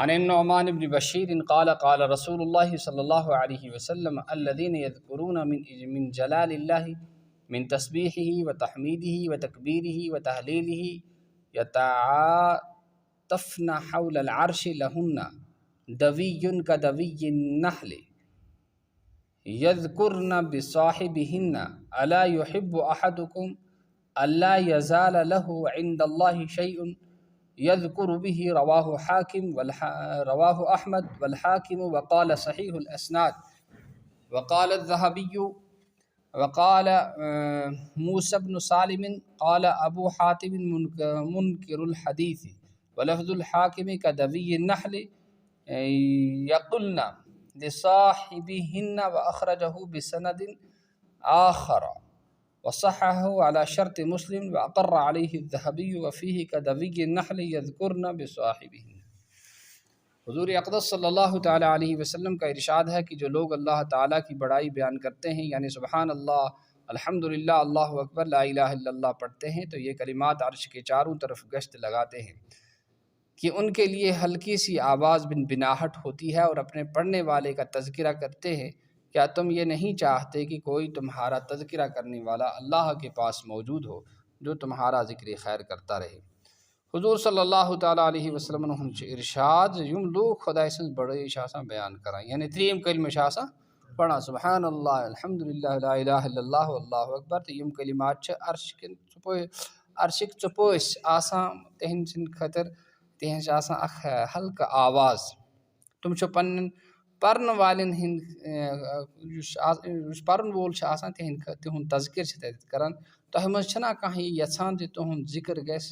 عن النعمان بن بشیر قال قال رسول اللہ صلی اللہ علیہ وسلم الذين يذكرون من جلال الله من تسبیحہ وتحمیدہ وتکبیرہ وتہلیلہ يتعاطفن حول العرش لہن دوی كدوی النحل يذكرن بصاحبهن الا يحب احدكم الا يزال له عند الله شيء يذكر به رواه احمد والحاکم وقال صحیح الاسناد وقال الذهبي وقال موسى بن سالم قال ابو حاتم منکر الحدیث ولفظ الحاکم كدوی النحل يقولن لصاحبهن واخرجه بسند آخر وصححه على شرط مسلم واقر عليه الذهبي وفيه كدوي النحل يذكرن بصاحبهن۔ حضور اقدس صلی اللہ تعالیٰ علیہ وسلم کا ارشاد ہے کہ جو لوگ اللہ تعالیٰ کی بڑائی بیان کرتے ہیں، یعنی سبحان اللہ، الحمدللہ، اللہ اکبر، لا الہ الا اللہ پڑھتے ہیں، تو یہ کلمات عرش کے چاروں طرف گشت لگاتے ہیں کہ ان کے لیے ہلکی سی آواز بنبناہٹ ہوتی ہے اور اپنے پڑھنے والے کا تذکرہ کرتے ہیں، کیا تم یہ نہیں چاہتے کہ کوئی تمہارا تذکرہ کرنے والا اللہ کے پاس موجود ہو جو تمہارا ذکر خیر کرتا رہے۔ حضور صلی اللہ تعالیٰ علیہ وسلم ارشاد یم لوگ خدا سن بڑے شاہ بیان کرائیں، یعنی تریم کلمہ شاہ پڑھا سبحان اللہ، الحمدللہ، لا الہ الا اللہ، اللہ اکبر، تو یم کلمات عرشک چپوس آسان تہن سن خطر تہنس آسان اخ ہلکہ آواز، تم چھو پنن پرن والن پرن وول آسان تہند تذکر کران، تہ مز چھنا کانٛہہ یہ یژھان کہ تہند ذکر گژھِ،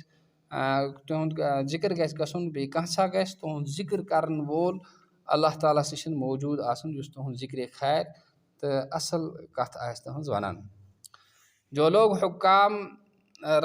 تہند ذکر گژھِ گژھن، بیٚیہِ کانٛہہ گژھِ تہند ذکر کرن وول اللہ تعالیٰ سے موجود آسن یس تہند ذکر خیر تو اصل کتھ آسہِ تہنز ونان۔ جو لوگ حکام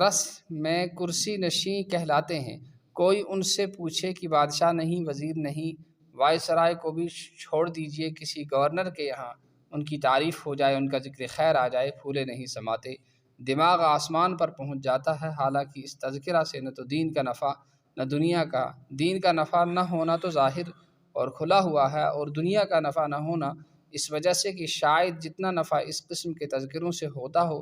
رس میں کرسی نشین کہلاتے ہیں، کوئی ان سے پوچھے کہ بادشاہ نہیں، وزیر نہیں، وائسرائے کو بھی چھوڑ دیجئے، کسی گورنر کے یہاں ان کی تعریف ہو جائے، ان کا ذکر خیر آ جائے، پھولے نہیں سماتے، دماغ آسمان پر پہنچ جاتا ہے۔ حالانکہ اس تذکرہ سے نہ تو دین کا نفع نہ دنیا کا، دین کا نفع نہ ہونا تو ظاہر اور کھلا ہوا ہے، اور دنیا کا نفع نہ ہونا اس وجہ سے کہ شاید جتنا نفع اس قسم کے تذکروں سے ہوتا ہو،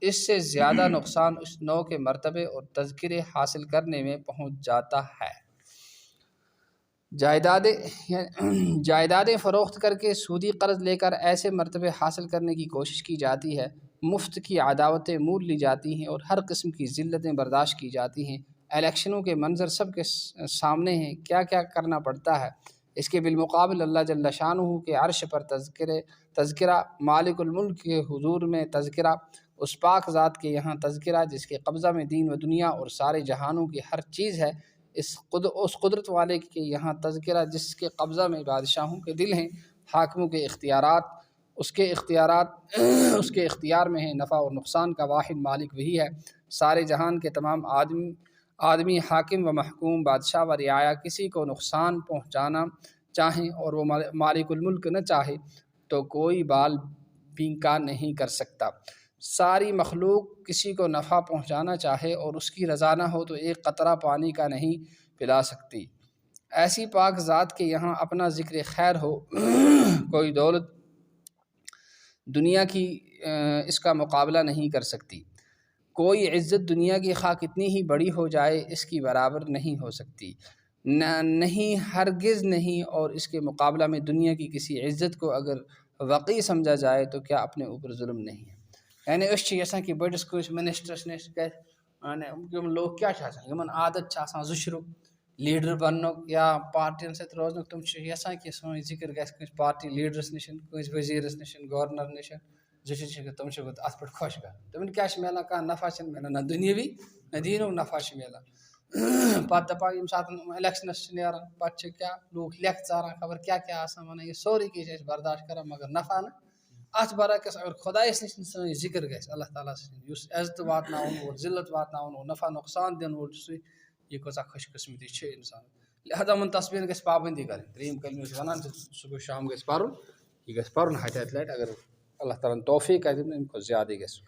اس سے زیادہ نقصان اس نوع کے مرتبے اور تذکرے حاصل کرنے میں پہنچ جاتا ہے۔ جائیدادیں فروخت کر کے سودی قرض لے کر ایسے مرتبے حاصل کرنے کی کوشش کی جاتی ہے، مفت کی عداوتیں مول لی جاتی ہیں اور ہر قسم کی ذلتیں برداشت کی جاتی ہیں۔ الیکشنوں کے منظر سب کے سامنے ہیں، کیا کیا کرنا پڑتا ہے۔ اس کے بالمقابل اللہ جل شانہ کے عرش پر تذکرہ، مالک الملک کے حضور میں تذکرہ، اس پاک ذات کے یہاں تذکرہ جس کے قبضہ میں دین و دنیا اور سارے جہانوں کی ہر چیز ہے، اس قدرت والے کے یہاں تذکرہ جس کے قبضہ میں بادشاہوں کے دل ہیں، حاکموں کے اختیارات، اس کے اختیار میں ہیں، نفع اور نقصان کا واحد مالک وہی ہے۔ سارے جہان کے تمام آدمی حاکم و محکوم، بادشاہ و رعایا کسی کو نقصان پہنچانا چاہیں اور وہ مالک الملک نہ چاہے تو کوئی بال بینکا نہیں کر سکتا۔ ساری مخلوق کسی کو نفع پہنچانا چاہے اور اس کی رضا نہ ہو تو ایک قطرہ پانی کا نہیں پلا سکتی۔ ایسی پاک ذات کے یہاں اپنا ذکر خیر ہو، کوئی دولت دنیا کی اس کا مقابلہ نہیں کر سکتی، کوئی عزت دنیا کی خواہ کتنی ہی بڑی ہو جائے اس کی برابر نہیں ہو سکتی، نہیں، ہرگز نہیں، اور اس کے مقابلہ میں دنیا کی کسی عزت کو اگر وقی سمجھا جائے تو کیا اپنے اوپر ظلم نہیں ہے۔ یعنی اس چیزاں کہ بڑس کس منسٹرس نش گھر لوگ کیا یمن عادت زشرک لیڈر بننک یا پارٹین ست روزنک، تم یسان کہ سون ذکر گھس کس پارٹی لیڈرس نش، کس وزیرس نش، گورنر نش، زشر تم ات پہ خوش گھر، تمن کیا ملان، کھانا نفع ملان، نہ دنیاوی نہ دینک نفع ملان۔ پتہ دپان یم سات الیکشنس نیران پتہ کیا لوگ لیکھ ژاران خبر کیا کیا ونان، یہ سورے کچھ برداشت کران مگر نفع نا۔ ات برعکس اگر خدایس نش سن ذکر گھس اللہ تعالیٰ سن اس عزت واتناون وول، ذلت واتناون وول، نفع نقصان دن وول، سی یہ کۭژاہ خوش قسمتی چھ انسان۔ لہذا من تصویر گژھِ پابندی کریں، تریم کلمہ ونان صبح شام گژھِ پرن، یہ گژھِ پرن ہتہِ ہتہِ لٹہِ، اگر اللہ تعالیٰ توفیق کرِ امہِ کھۄتہٕ زیادٕ گژھِ